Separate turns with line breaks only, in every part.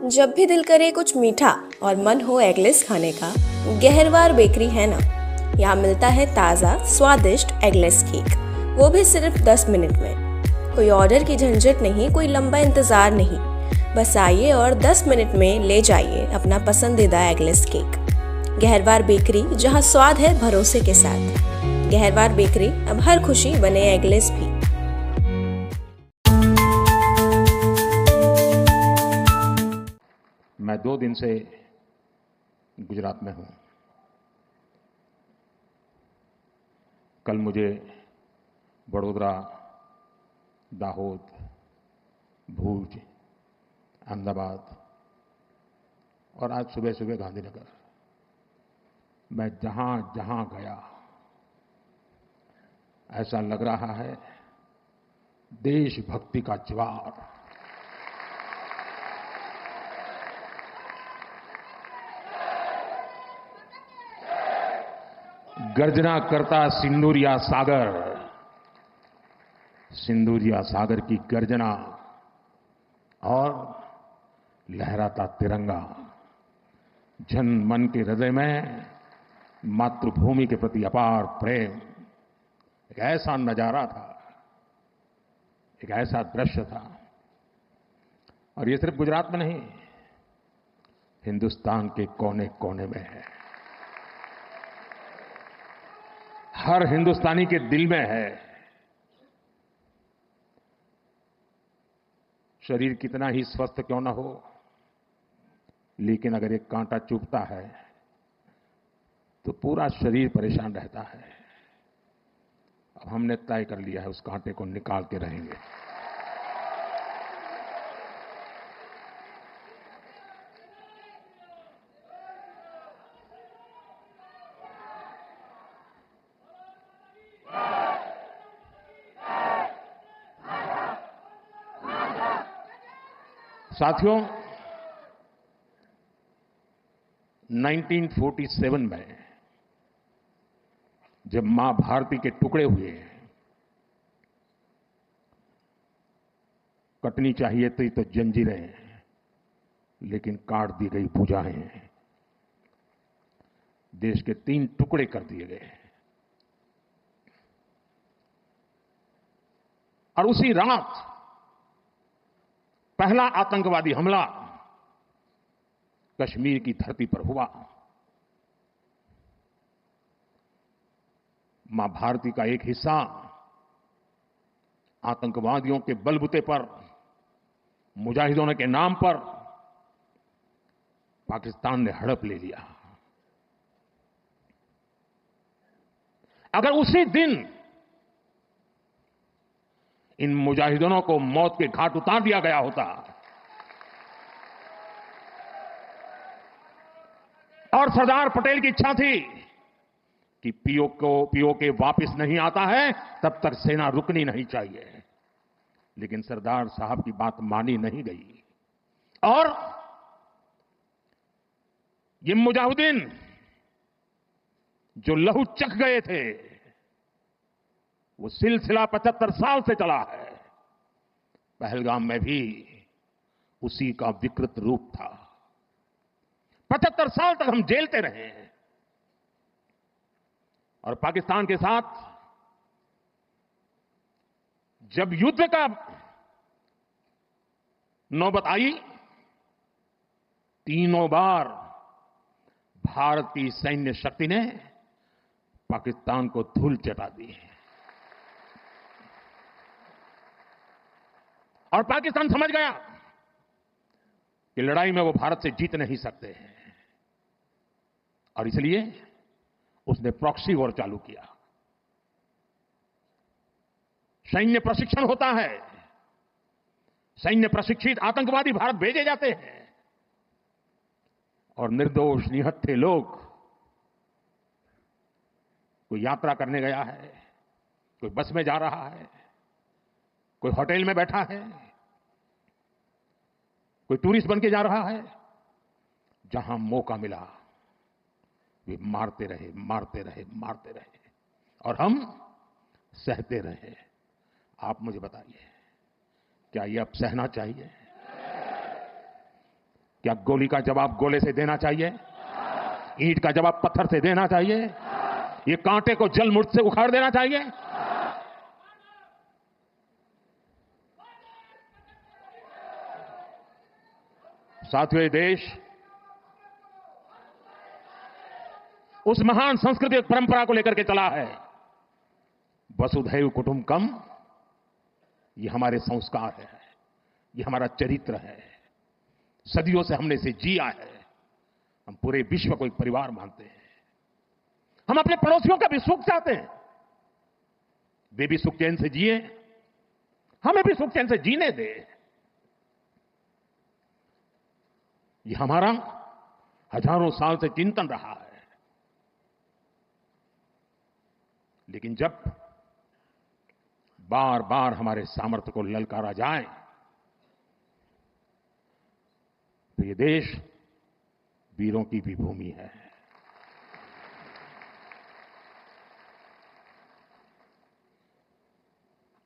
जब भी दिल करे कुछ मीठा और मन हो एगलेस खाने का, गहरवार बेकरी है ना। यहाँ मिलता है ताज़ा स्वादिष्ट एगलेस केक, वो भी सिर्फ 10 मिनट में। कोई ऑर्डर की झंझट नहीं, कोई लंबा इंतज़ार नहीं, बस आइए और 10 मिनट में ले जाइए अपना पसंदीदा एगलेस केक। गहरवार बेकरी, जहाँ स्वाद है भरोसे के साथ। गहरवार बेकरी, अब हर खुशी बने एगलेस भी।
मैं 2 दिन से गुजरात में हूं। कल मुझे वडोदरा, दाहोद, भूज, अहमदाबाद और आज सुबह सुबह गांधीनगर। मैं जहां जहां गया, ऐसा लग रहा है देशभक्ति का ज्वार। गर्जना करता सिंदूरिया सागर, सिंदूरिया सागर की गर्जना और लहराता तिरंगा। जन मन के हृदय में मातृभूमि के प्रति अपार प्रेम। एक ऐसा नजारा था, एक ऐसा दृश्य था। और ये सिर्फ गुजरात में नहीं, हिंदुस्तान के कोने कोने में है। हर हिंदुस्तानी के दिल में है। शरीर कितना ही स्वस्थ क्यों न हो, लेकिन अगर एक कांटा चुभता है तो पूरा शरीर परेशान रहता है। अब हमने तय कर लिया है, उस कांटे को निकाल के रहेंगे। साथियों, 1947 में जब मां भारती के टुकड़े हुए, कटनी चाहिए थी तो जंजीरें, लेकिन काट दी गई भुजाएं। देश के 3 टुकड़े कर दिए गए। और उसी रात पहला आतंकवादी हमला कश्मीर की धरती पर हुआ। मां भारती का एक हिस्सा आतंकवादियों के बलबूते पर, मुजाहिदों के नाम पर पाकिस्तान ने हड़प ले लिया। अगर उसी दिन इन मुजाहिदों को मौत के घाट उतार दिया गया होता और सरदार पटेल की इच्छा थी कि पीओके वापस नहीं आता है, तब तक सेना रुकनी नहीं चाहिए, लेकिन सरदार साहब की बात मानी नहीं गई। और ये मुजाहिदीन जो लहू चख गए थे, वो सिलसिला 75 साल से चला है। पहलगाम में भी उसी का विकृत रूप था। 75 साल तक हम झेलते रहे हैं। और पाकिस्तान के साथ जब युद्ध का नौबत आई, तीनों बार भारत की सैन्य शक्ति ने पाकिस्तान को धूल चटा दी। और पाकिस्तान समझ गया कि लड़ाई में वो भारत से जीत नहीं सकते हैं, और इसलिए उसने प्रॉक्सी वॉर चालू किया। सैन्य प्रशिक्षण होता है, सैन्य प्रशिक्षित आतंकवादी भारत भेजे जाते हैं, और निर्दोष निहत्थे लोग, कोई यात्रा करने गया है, कोई बस में जा रहा है, कोई होटल में बैठा है, कोई टूरिस्ट बन के जा रहा है, जहां मौका मिला वे मारते रहे, मारते रहे, मारते रहे, और हम सहते रहे। आप मुझे बताइए, क्या ये अब सहना चाहिए? क्या गोली का जवाब गोले से देना चाहिए? ईंट का जवाब पत्थर से देना चाहिए? ये कांटे को जल मुर्द से उखाड़ देना चाहिए? साथियों, ये देश उस महान सांस्कृतिक परंपरा को लेकर के चला है। वसुधैव कुटुंबकम, ये हमारे संस्कार है, ये हमारा चरित्र है। सदियों से हमने इसे जिया है। हम पूरे विश्व को एक परिवार मानते हैं। हम अपने पड़ोसियों का भी सुख चाहते हैं। वे भी सुख चैन से जिए, हमें भी सुख चैन से जीने दे। ये हमारा हजारों साल से चिंतन रहा है। लेकिन जब बार बार हमारे सामर्थ्य को ललकारा जाए तो ये देश वीरों की भी भूमि है।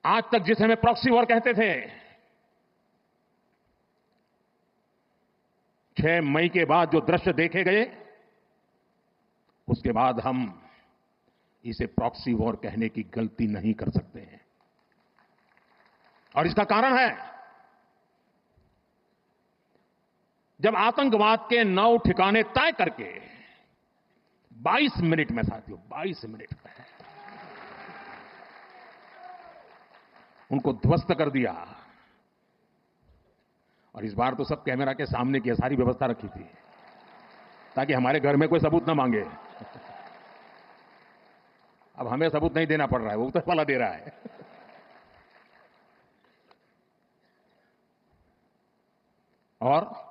आज तक जिसे हमें प्रॉक्सी वॉर कहते थे, 6 मई के बाद जो दृश्य देखे गए, उसके बाद हम इसे प्रॉक्सी वॉर कहने की गलती नहीं कर सकते हैं। और इसका कारण है, जब आतंकवाद के 9 ठिकाने तय करके 22 मिनट में, साथियों 22 मिनट में उनको ध्वस्त कर दिया। और इस बार तो सब कैमरा के सामने की सारी व्यवस्था रखी थी ताकि हमारे घर में कोई सबूत ना मांगे। अब हमें सबूत नहीं देना पड़ रहा है, वो ऊपर वाला दे रहा है। और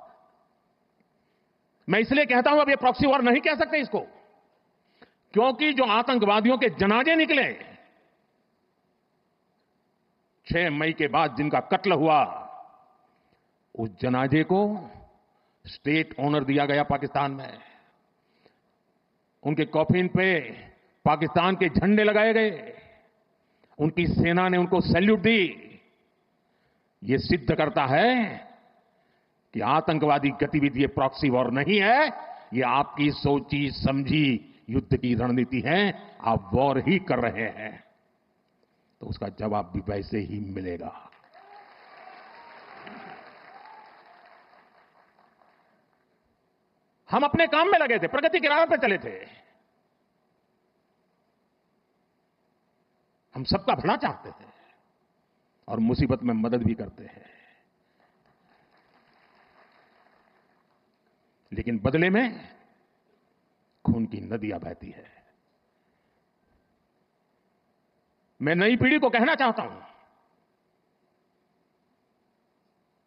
मैं इसलिए कहता हूं अब ये प्रॉक्सी वॉर नहीं कह सकते इसको, क्योंकि जो आतंकवादियों के जनाजे निकले 6 मई के बाद, जिनका कत्ल हुआ, उस जनाजे को स्टेट ऑनर दिया गया पाकिस्तान में। उनके कॉफिन पे पाकिस्तान के झंडे लगाए गए। उनकी सेना ने उनको सैल्यूट दी। ये सिद्ध करता है कि आतंकवादी गतिविधि ये प्रॉक्सी वॉर नहीं है, ये आपकी सोची समझी युद्ध की रणनीति है। आप वॉर ही कर रहे हैं, तो उसका जवाब भी वैसे ही मिलेगा। हम अपने काम में लगे थे, प्रगति के राह पर चले थे। हम सबका भला चाहते थे और मुसीबत में मदद भी करते हैं। लेकिन बदले में खून की नदियां बहती है। मैं नई पीढ़ी को कहना चाहता हूं,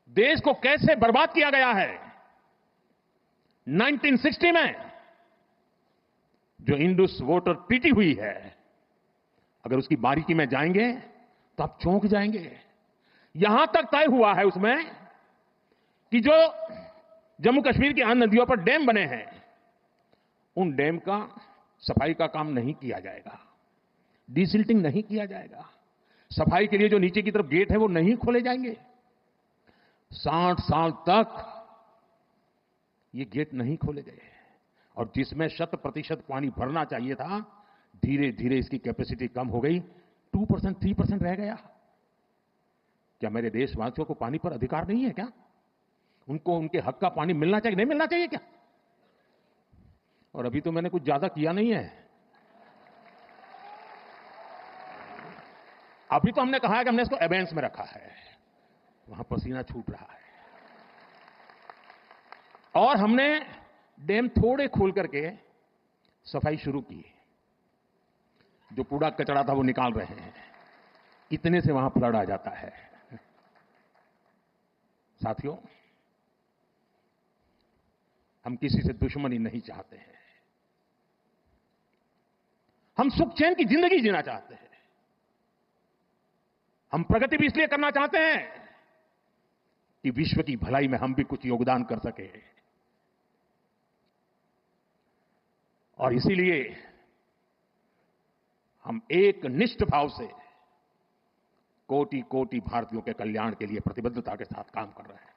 देश को कैसे बर्बाद किया गया है। 1960 में जो इंडस वाटर ट्रीटी हुई है, अगर उसकी बारीकी में जाएंगे तो आप चौंक जाएंगे। यहां तक तय हुआ है उसमें कि जो जम्मू कश्मीर की अन्य नदियों पर डैम बने हैं, उन डैम का सफाई का काम नहीं किया जाएगा, डिसिल्टिंग नहीं किया जाएगा। सफाई के लिए जो नीचे की तरफ गेट है वो नहीं खोले जाएंगे। 60 साल तक ये गेट नहीं खोले गए। और जिसमें 100% पानी भरना चाहिए था, धीरे धीरे इसकी कैपेसिटी कम हो गई, 2%, 3% रह गया। क्या मेरे देशवासियों को पानी पर अधिकार नहीं है क्या? उनको उनके हक का पानी मिलना चाहिए, नहीं मिलना चाहिए क्या? और अभी तो मैंने कुछ ज्यादा किया नहीं है। अभी तो हमने कहा है कि हमने इसको एबेंस में रखा है, वहां पसीना छूट रहा है। और हमने डैम थोड़े खोल करके सफाई शुरू की। जो कूड़ा कचरा था वो निकाल रहे हैं। इतने से वहां फ्लड आ जाता है। साथियों, हम किसी से दुश्मनी नहीं चाहते हैं। हम सुख चैन की जिंदगी जीना चाहते हैं। हम प्रगति भी इसलिए करना चाहते हैं कि विश्व की भलाई में हम भी कुछ योगदान कर सके। और इसीलिए हम एक निष्ठ भाव से कोटि कोटि भारतीयों के कल्याण के लिए प्रतिबद्धता के साथ काम कर रहे हैं।